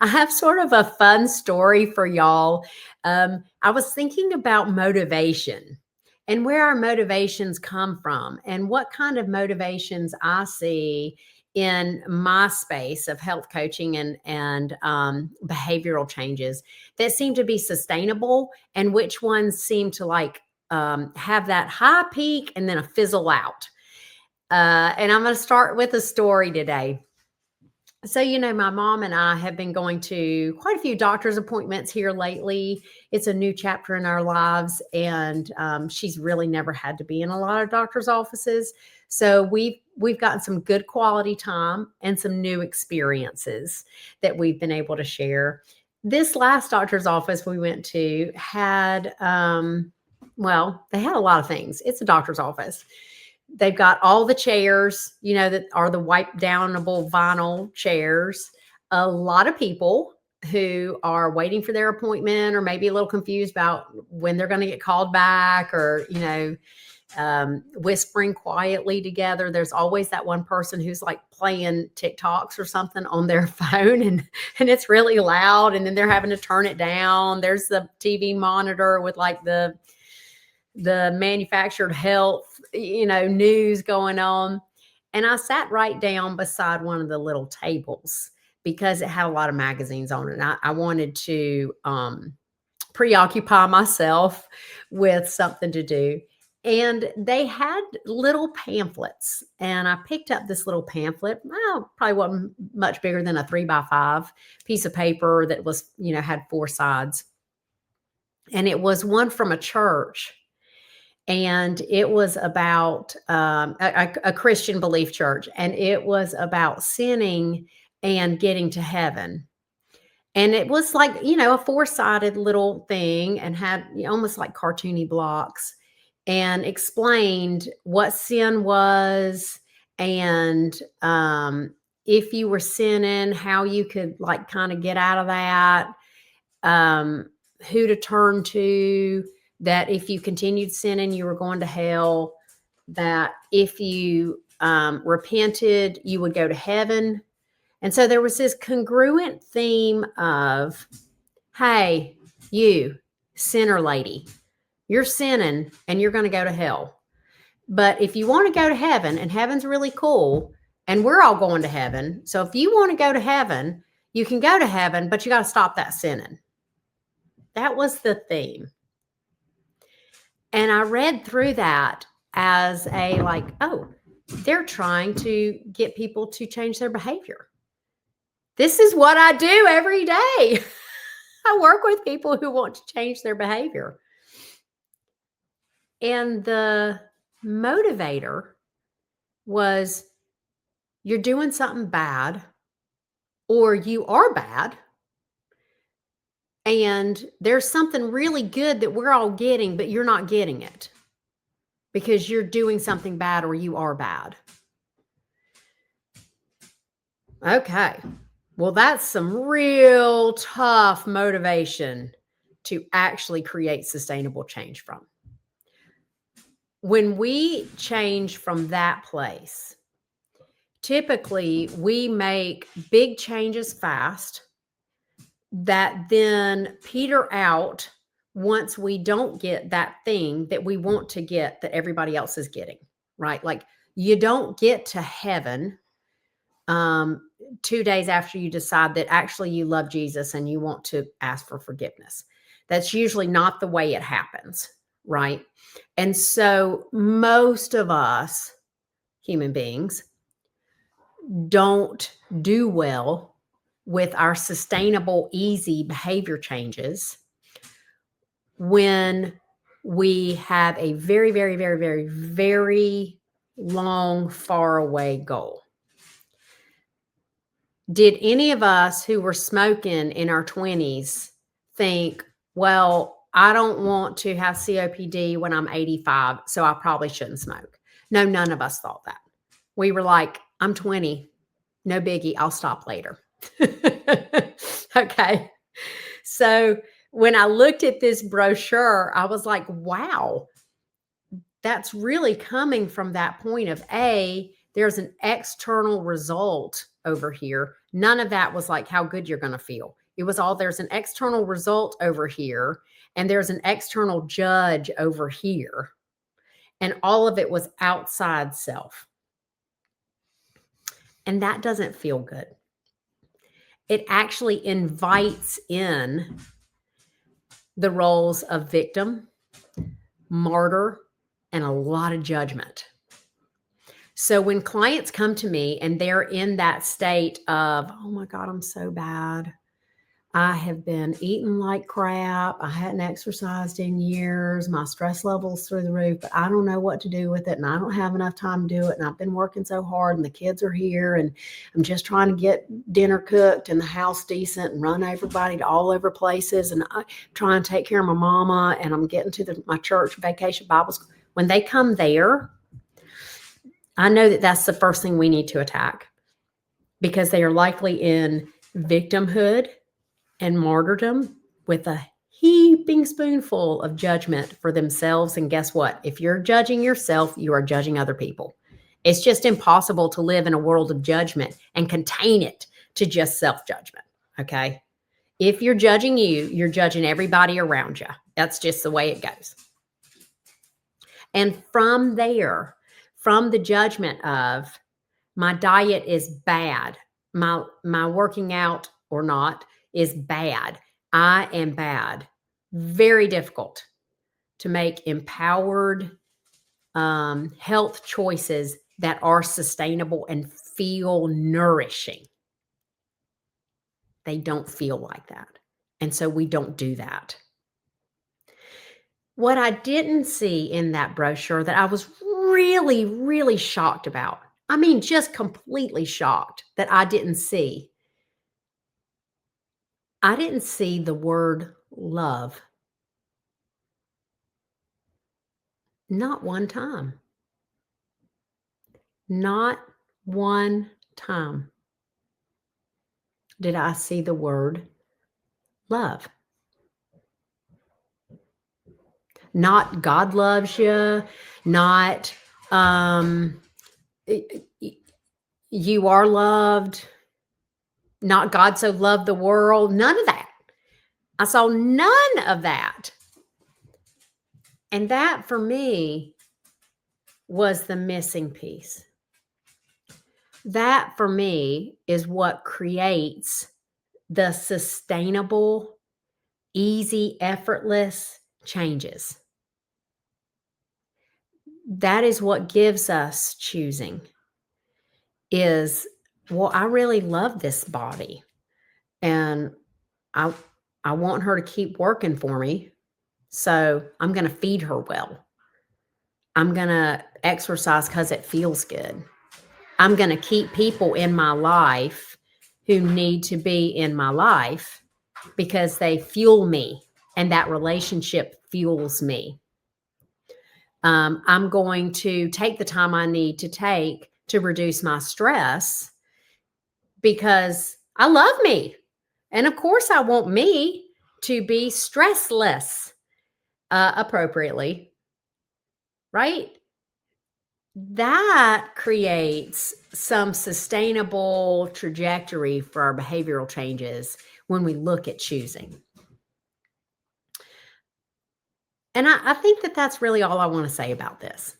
I have sort of a fun story for y'all. I was thinking about motivation and where our motivations come from and what kind of motivations I see in my space of health coaching and behavioral changes that seem to be sustainable and which ones seem to have that high peak and then a fizzle out. And I'm going to start with a story today. So, my mom and I have been going to quite a few doctor's appointments here lately. It's a new chapter in our lives, and she's really never had to be in a lot of doctor's offices. So we've gotten some good quality time and some new experiences that we've been able to share. This last doctor's office we went to had, well, they had a lot of things. It's a doctor's office. They've got all the chairs, that are the wipe downable vinyl chairs. A lot of people who are waiting for their appointment or maybe a little confused about when they're going to get called back or, whispering quietly together. There's always that one person who's like playing TikToks or something on their phone and it's really loud and then they're having to turn it down. There's the TV monitor with like the manufactured health, news going on. And I sat right down beside one of the little tables because it had a lot of magazines on it. And I wanted to preoccupy myself with something to do. And they had little pamphlets. And I picked up this little pamphlet. Well, probably wasn't much bigger than a 3x5 piece of paper that was, had 4 sides. And it was one from a church. And it was about a Christian belief church. And it was about sinning and getting to heaven. And it was like, a 4-sided little thing and had almost like cartoony blocks and explained what sin was and if you were sinning, how you could like kind of get out of that, who to turn to, that if you continued sinning, you were going to hell, that if you repented, you would go to heaven. And so there was this congruent theme of, hey, you sinner lady, you're sinning and you're going to go to hell. But if you want to go to heaven, and heaven's really cool, and we're all going to heaven. So if you want to go to heaven, you can go to heaven, but you got to stop that sinning. That was the theme. And I read through that as a like, oh, they're trying to get people to change their behavior. This is what I do every day. I work with people who want to change their behavior. And the motivator was, you're doing something bad, or you are bad. And there's something really good that we're all getting, but you're not getting it because you're doing something bad or you are bad. Okay. Well, that's some real tough motivation to actually create sustainable change from. When we change from that place, typically we make big changes fast that then peter out once we don't get that thing that we want to get that everybody else is getting, right? Like you don't get to heaven 2 days after you decide that actually you love Jesus and you want to ask for forgiveness. That's usually not the way it happens, right? And so most of us human beings don't do well with our sustainable, easy behavior changes when we have a very, very, very, very, very long, far away goal. Did any of us who were smoking in our 20s think, well, I don't want to have COPD when I'm 85, so I probably shouldn't smoke? No, none of us thought that. We were like, I'm 20, no biggie, I'll stop later. Okay. So when I looked at this brochure, I was like, wow, that's really coming from that point of there's an external result over here. None of that was like how good you're going to feel. It was all there's an external result over here, and there's an external judge over here. And all of it was outside self. And that doesn't feel good. It actually invites in the roles of victim, martyr, and a lot of judgment. So when clients come to me and they're in that state of, oh my God, I'm so bad. I have been eating like crap. I hadn't exercised in years. My stress level's through the roof, but I don't know what to do with it. And I don't have enough time to do it. And I've been working so hard and the kids are here and I'm just trying to get dinner cooked and the house decent and run everybody to all over places. And I try and take care of my mama and I'm getting to my church vacation Bible school. When they come there, I know that that's the first thing we need to attack because they are likely in victimhood and martyrdom with a heaping spoonful of judgment for themselves. And guess what? If you're judging yourself, you are judging other people. It's just impossible to live in a world of judgment and contain it to just self-judgment. Okay. If you're judging you, you're judging everybody around you. That's just the way it goes. And from there, from the judgment of my diet is bad, my working out or not is bad, I am bad, very difficult to make empowered health choices that are sustainable and feel nourishing. They don't feel like that. And so we don't do that. What I didn't see in that brochure that I was really, really shocked about, I mean, just completely shocked that I didn't see the word love. Not one time. Not one time did I see the word love. Not God loves you, not you are loved, not God so loved the world, none of that. I saw none of that. And that for me was the missing piece. That for me is what creates the sustainable, easy, effortless changes. That is what gives us choosing is, well, I really love this body and I want her to keep working for me. So I'm going to feed her well. I'm going to exercise because it feels good. I'm going to keep people in my life who need to be in my life because they fuel me and that relationship fuels me. I'm going to take the time I need to take to reduce my stress because I love me. And of course, I want me to be stressless appropriately, right? That creates some sustainable trajectory for our behavioral changes when we look at choosing. And I think that that's really all I want to say about this.